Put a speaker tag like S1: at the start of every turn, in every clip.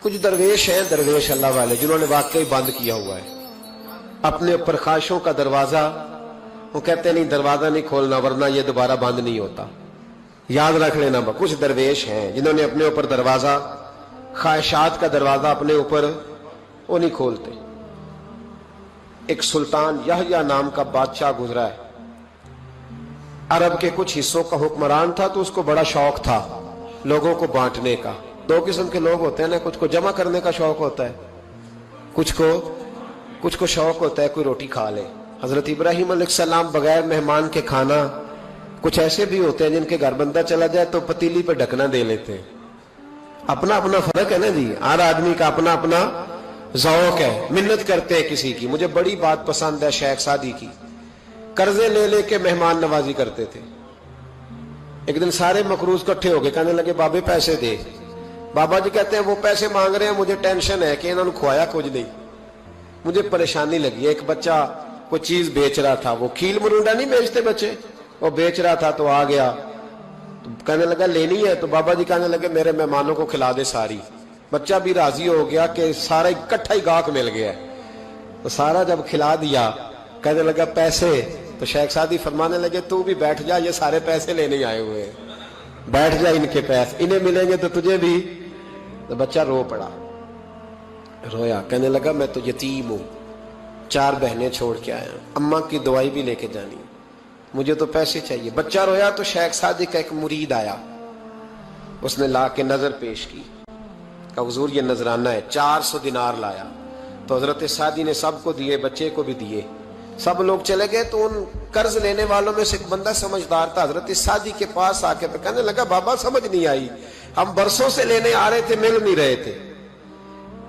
S1: कुछ दरवेश हैं, दरवेश अल्लाह वाले, जिन्होंने वाकई बंद किया हुआ है अपने ऊपर ख्वाहिशों का दरवाजा। वो कहते नहीं दरवाजा नहीं खोलना वरना ये दोबारा बंद नहीं होता। याद रख लेना, कुछ दरवेश हैं जिन्होंने अपने ऊपर दरवाजा, ख्वाहिशात का दरवाजा अपने ऊपर वो नहीं खोलते। एक सुल्तान यहया नाम का बादशाह गुजरा है, अरब के कुछ हिस्सों का हुक्मरान था, तो उसको बड़ा शौक था लोगों को बांटने का। दो किस्म के लोग होते हैं ना, कुछ को जमा करने का शौक होता है, कुछ को शौक होता है कोई रोटी खा ले। हजरत इब्राहिम अलैहिस्सलाम बगैर मेहमान के खाना, कुछ ऐसे भी होते हैं जिनके घर बंदा चला जाए तो पतीली पे ढकना दे लेते हैं। अपना अपना फर्क है ना जी, हर आदमी का अपना अपना ज़ौक़ है। मिन्नत करते हैं किसी की। मुझे बड़ी बात पसंद है शेख सादी की, कर्जे ले लेके मेहमान नवाजी करते थे। एक दिन सारे मकरूज इकट्ठे हो गए, कहने लगे बाबे पैसे दे। बाबा जी कहते हैं वो पैसे मांग रहे हैं, मुझे टेंशन है कि इन्होंने खुआया कुछ नहीं, मुझे परेशानी लगी। एक बच्चा कोई चीज बेच रहा था, वो खील मरुंडा नहीं बेचते बच्चे, वो बेच रहा था तो आ गया, तो कहने लगा लेनी है, तो बाबा जी कहने लगे मेरे मेहमानों को खिला दे सारी। बच्चा भी राजी हो गया कि सारा इकट्ठा ही गाहक मिल गया, तो सारा जब खिला दिया कहने लगा पैसे, तो शेख सादी फरमाने लगे तू भी बैठ जा, ये सारे पैसे लेने आए हुए हैं, बैठ जा, इनके पैसे इन्हें मिलेंगे तो तुझे भी। तो बच्चा रो पड़ा, रोया, कहने लगा मैं तो यतीम हूं, 4 बहनें छोड़ के आया, अम्मा की दवाई भी लेके जानी, मुझे तो पैसे चाहिए। बच्चा रोया तो शेख सादी का एक मुरीद आया, उसने ला के नजर पेश की, कहा हुजूर ये नजराना है। 400 दिनार लाया, तो हजरत सादी ने सबको दिए, बच्चे को भी दिए, सब लोग चले गए। तो उन कर्ज लेने वालों में से एक बंदा समझदार था, हजरत सादी के पास आके कहने लगा बाबा समझ नहीं आई, हम बरसों से लेने आ रहे थे, मिल नहीं रहे थे,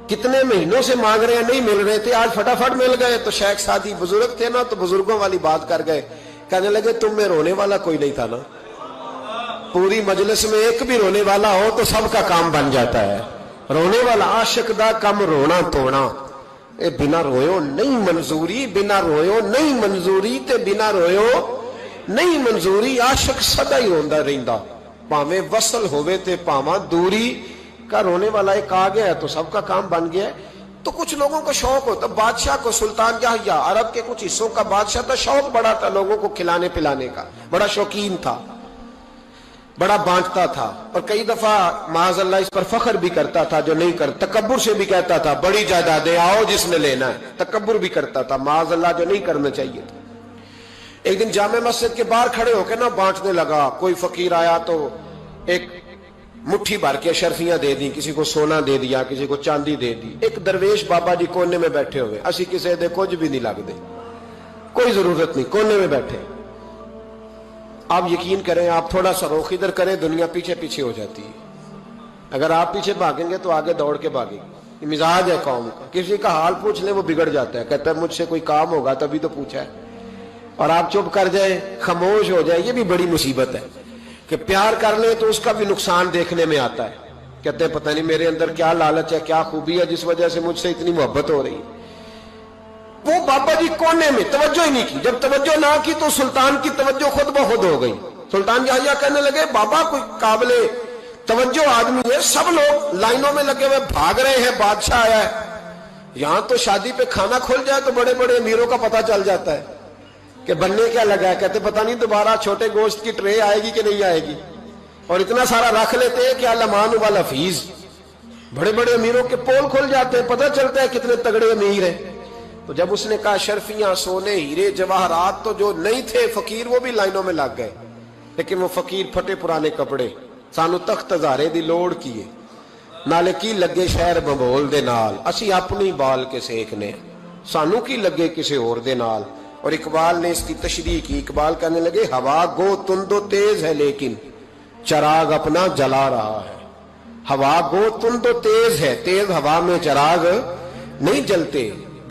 S1: कितने महीनों से मांग रहे हैं नहीं मिल रहे थे, आज फटाफट मिल गए। तो शेख सादी बुजुर्ग थे ना, तो बुजुर्गों वाली बात कर गए, कहने लगे तुम में रोने वाला कोई नहीं था ना, पूरी मजलिस में एक भी रोने वाला हो तो सबका काम बन जाता है। रोने वाला आशिक दा कम रोना तोड़ा, ए बिना रोयो नहीं मंजूरी, बिना रोयो नहीं मंजूरी, ते बिना रोयो नहीं मंजूरी। आशिक सदा ही रोंदा रहिंदा, भावे वसल होवे ते भावा दूरी का। रोने वाला एक आ गया तो सबका काम बन गया। तो कुछ लोगों को शौक होता, बादशाह को, सुल्तान यहया अरब के कुछ हिस्सों का बादशाह था, शौक बड़ा था लोगों को खिलाने पिलाने का, बड़ा शौकीन था, बड़ा बांटता था, और कई दफा माज़अल्लाह इस पर फख्र भी करता था जो नहीं कर, तकब्बुर से भी कहता था बड़ी जायदादें आओ जिसने लेना है, तकब्बुर भी करता था माज़अल्लाह जो नहीं करना चाहिए था। एक दिन जामे मस्जिद के बाहर खड़े होकर ना बांटने लगा। कोई फकीर आया तो एक मुट्ठी भर के शर्फियां दे दी, किसी को सोना दे दिया, किसी को चांदी दे दी। एक दरवेश बाबा जी कोने में बैठे हुए, असी किसी दे कुछ भी नहीं लगते, कोई जरूरत नहीं, कोने में बैठे। आप यकीन करें, आप थोड़ा सा रुख इधर करें, दुनिया पीछे पीछे हो जाती है। अगर आप पीछे भागेंगे तो आगे दौड़ के भागेगी। मिजाज है कौम का, किसी का हाल पूछ ले वो बिगड़ जाता है, कहता है मुझसे कोई काम होगा तभी तो पूछा है, और आप चुप कर जाए, खामोश हो जाए, ये भी बड़ी मुसीबत है। कि प्यार कर ले तो उसका भी नुकसान देखने में आता है, कहते हैं पता नहीं मेरे अंदर क्या लालच है, क्या खूबी है जिस वजह से मुझसे इतनी मोहब्बत हो रही है। वो बाबा जी कोने में तवज्जो ही नहीं की। जब तवज्जो ना की तो सुल्तान की तवज्जो खुद ब खुद हो गई। सुल्तान यहया कहने लगे बाबा कोई काबिले तवज्जो आदमी है, सब लोग लाइनों में लगे हुए भाग रहे हैं, बादशाह आया है। यहां तो शादी पे खाना खुल जाए तो बड़े बड़े अमीरों का पता चल जाता है कि बनने क्या लगा है। कहते पता नहीं दोबारा छोटे गोश्त की ट्रे आएगी कि नहीं आएगी, और इतना सारा रख लेते हैं कि अलमान वाला फीस। बड़े बड़े अमीरों के पोल खुल जाते हैं, पता चलता है कितने तगड़े अमीर हैं। तो जब उसने कहा शर्फियां, सोने, हीरे, जवाहरात, तो जो नहीं थे फकीर वो भी लाइनों में लग गए। लेकिन वो फकीर फटे पुराने कपड़े, सानू तख्त हजारे दी लोड़ कीए, नाले की लगे शहर बंबोल दे नाल, असी अपनी बाल के सेकने, सानू की लगे किसी और दे नाल। और इकबाल ने इसकी तशरीह की। इकबाल कहने लगे हवा गो तुंदो तेज है लेकिन चराग अपना जला रहा है। हवा गो तुंदो तेज है, तेज हवा में चराग नहीं जलते।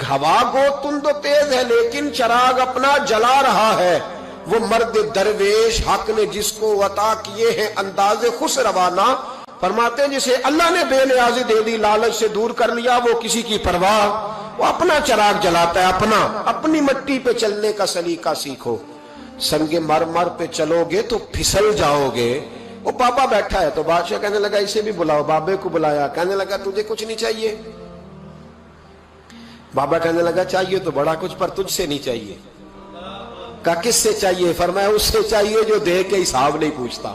S1: हवा गो तुंदो तेज है लेकिन चराग अपना जला रहा है। वो मर्द दरवेश हक ने जिसको अता किए हैं अंदाजे खुश रवाना, फरमाते हैं जिसे अल्लाह ने बेनियाजी दे दी, लालच से दूर कर लिया, वो किसी की परवाह, वो अपना चराग जलाता है अपना। अपनी मट्टी पे चलने का सलीका सीखो, संगे मर मर पे चलोगे तो फिसल जाओगे, वो बाबा बैठा है। तो बादशाह कहने लगा इसे भी बुलाओ। बाबे को बुलाया, कहने लगा तुझे कुछ नहीं चाहिए? बाबा कहने लगा चाहिए तो बड़ा कुछ, पर तुझसे नहीं चाहिए। कहा किससे चाहिए? फरमाया उससे चाहिए जो दे के हिसाब नहीं पूछता,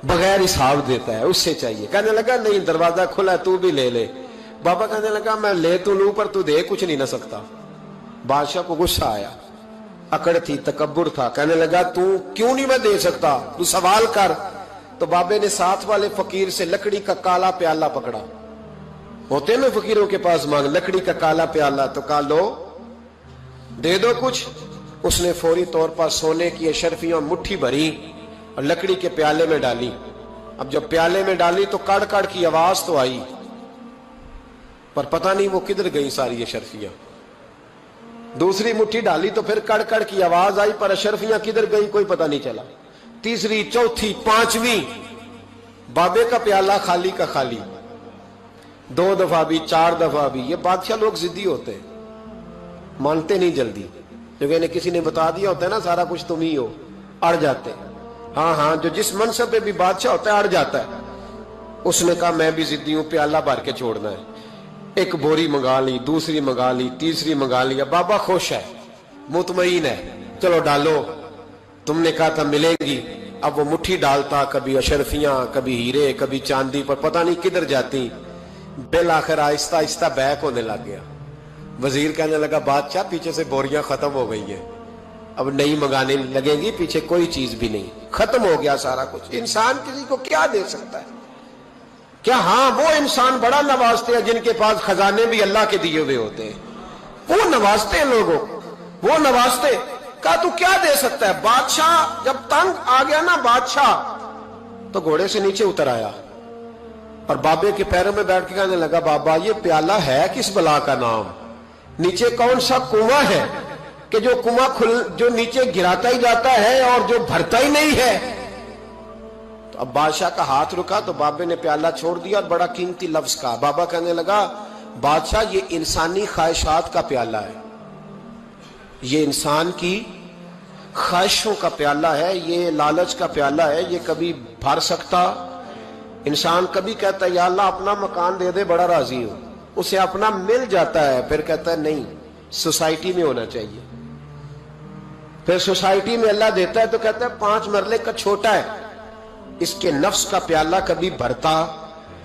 S1: बगैर हिसाब देता है, उससे चाहिए। कहने लगा नहीं, दरवाजा खुला है, तू भी ले ले। बाबा कहने लगा मैं ले तो लूं, पर तू दे कुछ नहीं ना सकता। बादशाह को गुस्सा आया, अकड़ थी, तकब्बुर था। कहने लगा तू क्यों नहीं मैं दे सकता, तू सवाल कर। तो बाबे ने साथ वाले फकीर से लकड़ी का काला प्याला पकड़ा, होते ना फकीरों के पास मांग, लकड़ी का काला प्याला। तो कहा लो दे दो कुछ। उसने फौरी तौर पर सोने की अशरफियां मुट्ठी भरी और लकड़ी के प्याले में डाली। अब जब प्याले में डाली तो कड़ कड़ की आवाज तो आई, पर पता नहीं वो किधर गई सारी अशरफियां। दूसरी मुट्ठी डाली तो फिर कड़ कड़ की आवाज आई, पर अशरफियां किधर गई कोई पता नहीं चला। तीसरी, चौथी, पांचवी, बाबे का प्याला खाली का खाली। 2 दफा भी, 4 दफा भी। ये बादशाह लोग जिद्दी होते हैं, मानते नहीं जल्दी। क्योंकि इन्हें किसी ने बता दिया होता है ना सारा कुछ तुम ही हो, अड़ जाते। हाँ हाँ, जो जिस मनसब पे भी बादशाह होता है अड़ जाता है। उसने कहा मैं भी जिद्दी हूं, प्याला भर के छोड़ना है। एक बोरी मंगा ली, दूसरी मंगा ली, तीसरी मंगा लिया। बाबा खुश है, मुतमईन है, चलो डालो, तुमने कहा था मिलेंगी। अब वो मुट्ठी डालता, कभी अशरफियां, कभी हीरे, कभी चांदी, पर पता नहीं किधर जाती। बिल आखिर आहिस्ता आहिस्ता बैक होने लग गया। वजीर कहने लगा बादशाह पीछे से बोरियां खत्म हो गई है, अब नई मंगाने लगेंगी, पीछे कोई चीज भी नहीं, खत्म हो गया सारा कुछ। इंसान किसी को क्या दे सकता है? क्या हाँ वो इंसान बड़ा नवाजते हैं जिनके पास खजाने भी अल्लाह के दिए हुए होते हैं, वो नवाजते हैं लोगों, वो नवाजते। कहा तू क्या दे सकता है? बादशाह जब तंग आ गया ना बादशाह, तो घोड़े से नीचे उतर आया और बाबे के पैरों में बैठ के कहने लगा बाबा ये प्याला है किस बला का नाम? नीचे कौन सा कुआं है कि जो कुआं जो नीचे गिराता ही जाता है और जो भरता ही नहीं है? तो अब बादशाह का हाथ रुका तो बाबे ने प्याला छोड़ दिया और बड़ा कीमती लफ्ज कहा। बाबा कहने लगा बादशाह ये इंसानी ख्वाहिशात का प्याला है, ये इंसान की ख्वाहिशों का प्याला है, ये लालच का प्याला है, ये कभी भर सकता। इंसान कभी कहता है या अल्लाह अपना मकान दे दे, बड़ा राजी हूं, उसे अपना मिल जाता है, फिर कहता है नहीं सोसाइटी में होना चाहिए। फिर सोसाइटी में अल्लाह देता है तो कहता है 5 मरले का छोटा है। इसके नफ्स का प्याला कभी भरता।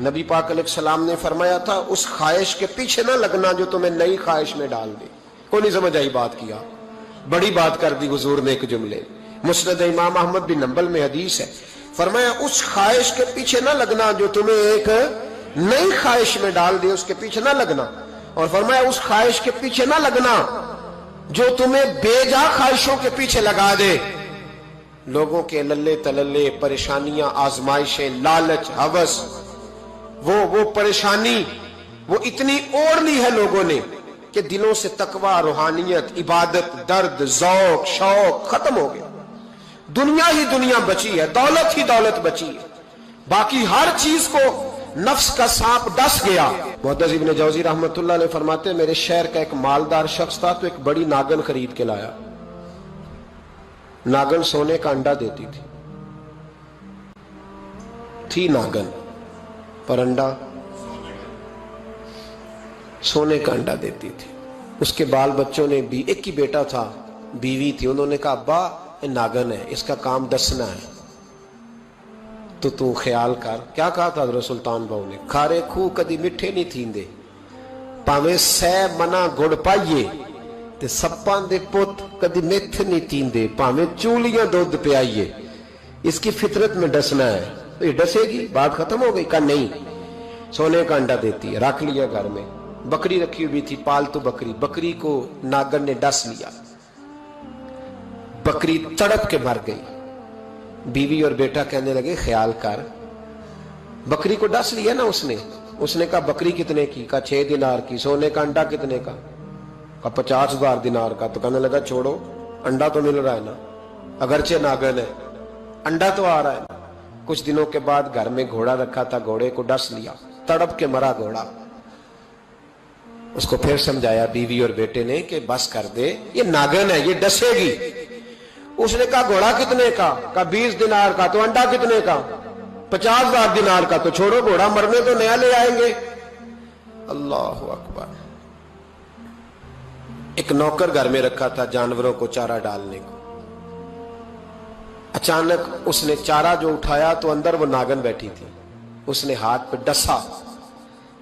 S1: नबी पाक अलैहिस्सलाम ने फरमाया था उस ख्वाहिश के पीछे ना लगना जो तुम्हें नई ख्वाहिश में डाल दे। कोई नहीं समझ आई बात किया, बड़ी बात कर दी हुजूर ने एक जुमले। मुस्नद इमाम अहमद बिन हंबल में हदीस है, फरमाया उस ख्वाहिश के पीछे ना लगना जो तुम्हें एक नई ख्वाहिश में डाल दे, उसके पीछे ना लगना। और फरमाया उस ख्वाहिश के पीछे ना लगना जो तुम्हें बेजा ख्वाहिशों के पीछे लगा दे। लोगों के लल्ले तलल्ले, परेशानियां, आजमाइशें, लालच, हवस, वो परेशानी वो इतनी ओढ़ ली है लोगों ने कि दिलों से तकवा, रूहानियत, इबादत, दर्द, ज़ौक, शौक खत्म हो गया। दुनिया ही दुनिया बची है, दौलत ही दौलत बची है, बाकी हर चीज को नफ्स का सांप डस गया। मुहद्दिस इब्न जौजी रहमतुल्लाह अलैह फरमाते मेरे शहर का एक मालदार शख्स था तो एक बड़ी नागन खरीद के लाया। नागन सोने का अंडा देती थी नागन, पर अंडा सोने का अंडा देती थी। उसके बाल बच्चों ने भी, एक ही बेटा था, बीवी थी, उन्होंने कहा अब्बा ये नागन है, इसका काम दसना है, तो तू ख्याल कर। क्या कहा था हज़रत सुल्तान बहू ने? खारे खूह कदी मिठे नहीं थींदे, भावे सै मना गुड़ पाइए, ते सप्पां दे पुत कदी मिठ नहीं थींदे, भावे चूलियां दूध पियाइए। इसकी फितरत में डसना है, तो ये डसेगी, बात खत्म हो गई। का नहीं, सोने का अंडा देती है। रख लिया घर में। बकरी रखी हुई थी, पालतू बकरी, बकरी को नागन ने डस लिया, बकरी तड़प के मर गई। बीवी और बेटा कहने लगे ख्याल कर, बकरी को डस लिया ना उसने। उसने कहा बकरी कितने की? कहा 6 दिनार की। सोने का अंडा कितने का? कहा 50,000 दिनार का। तो कहने लगा छोड़ो, अंडा तो मिल रहा है ना, अगरचे नागन है, अंडा तो आ रहा है ना। कुछ दिनों के बाद घर में घोड़ा रखा था, घोड़े को डस लिया, तड़प के मरा घोड़ा। उसको फिर समझाया बीवी और बेटे ने कि बस कर दे, ये नागन है, ये डसेगी। उसने कहा घोड़ा कितने का 20 दिनार का। तो अंडा कितने का? 50,000 दिनार का। तो छोड़ो घोड़ा, मरने तो नया ले आएंगे। अल्लाह अकबर। एक नौकर घर में रखा था जानवरों को चारा डालने को। अचानक उसने चारा जो उठाया तो अंदर वो नागन बैठी थी। उसने हाथ पे डसा,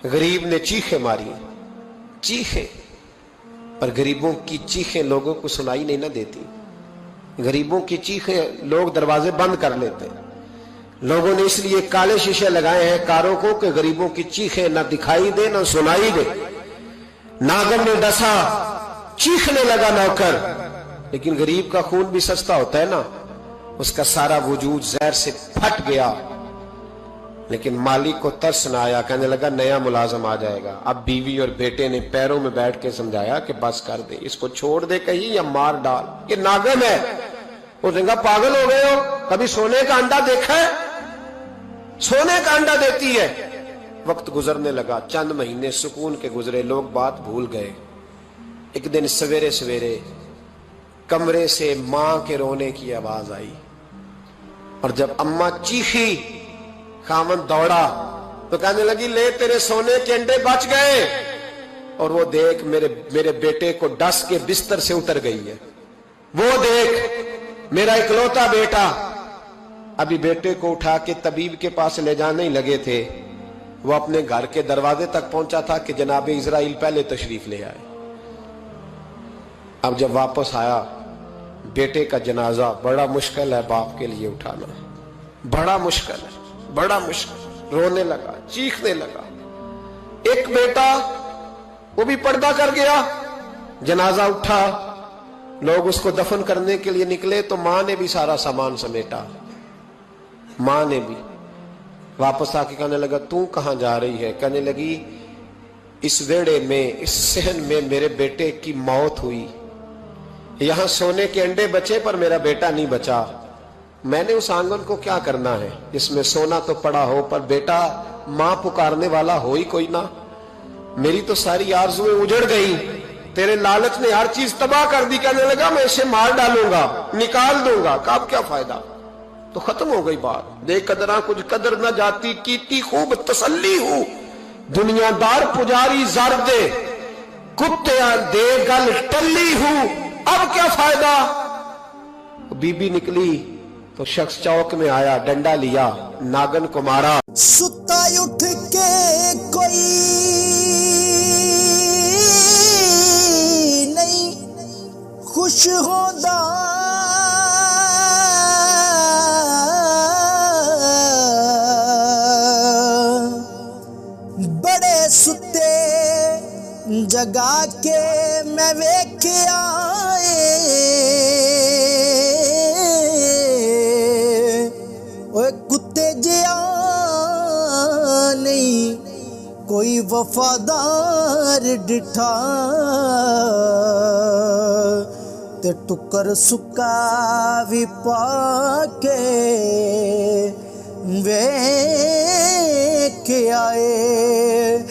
S1: गरीब ने चीखें मारी, चीखें, पर गरीबों की चीखें लोगों को सुनाई नहीं ना देती। गरीबों की चीखें लोग दरवाजे बंद कर लेते हैं। लोगों ने इसलिए काले शीशे लगाए हैं कारों को कि गरीबों की चीखें ना दिखाई दे ना सुनाई दे। नागन ने डसा, चीखने लगा नौकर, लेकिन गरीब का खून भी सस्ता होता है ना। उसका सारा वजूद जहर से फट गया। लेकिन मालिक को तरस न आया, कहने लगा नया मुलाजम आ जाएगा। अब बीवी और बेटे ने पैरों में बैठ के समझाया कि बस कर दे, इसको छोड़ दे कहीं या मार डाल, ये नागन है। उसने कहा पागल हो गए हो, कभी सोने का अंडा देखा है? सोने का अंडा देती है। वक्त गुजरने लगा, चंद महीने सुकून के गुजरे, लोग बात भूल गए। एक दिन सवेरे सवेरे कमरे से मां के रोने की आवाज आई, और जब अम्मा चीखी, खामन दौड़ा तो कहने लगी ले तेरे सोने के अंडे बच गए। और वो देख मेरे बेटे को डस के बिस्तर से उतर गई है। वो देख मेरा इकलौता बेटा। अभी बेटे को उठा के तबीब के पास ले जाने ही लगे थे, वो अपने घर के दरवाजे तक पहुंचा था कि जनाब इजराइल पहले तशरीफ ले आए। अब जब वापस आया, बेटे का जनाजा बड़ा मुश्किल है बाप के लिए उठाना, बड़ा मुश्किल है, बड़ा मुश्किल। रोने लगा, चीखने लगा। एक बेटा वो भी पर्दा कर गया। जनाजा उठा, लोग उसको दफन करने के लिए निकले तो मां ने भी सारा सामान समेटा। मां ने भी वापस आके कहने लगा तू कहां जा रही है? कहने लगी इस वेड़े में, इस सहन में मेरे बेटे की मौत हुई। यहां सोने के अंडे बचे पर मेरा बेटा नहीं बचा। मैंने उस आंगन को क्या करना है जिसमें सोना तो पड़ा हो पर बेटा मां पुकारने वाला हो ही कोई ना। मेरी तो सारी आरज़ुएं उजड़ गई, तेरे लालच ने हर चीज तबाह कर दी। कहने लगा मैं इसे मार डालूंगा, निकाल दूंगा, कब क्या फायदा। तो खत्म हो गई बात। देख कदरा कुछ कदर न जाती, कीती खूब तसल्ली हूं, दुनियादार पुजारी जर दे, कुत्तियां दे गल टल्ली हूं, अब क्या फायदा। बीबी निकली तो शख्स चौक में आया, डंडा लिया, नागन को मारा।
S2: सुता उठ के कोई नहीं खुश होदा, बड़े सुते जगा के मैं वेख्या कुत्ते जिया नहीं कोई वफादार डिठा, ते टुकर सुक्का भी पाके वे के आए।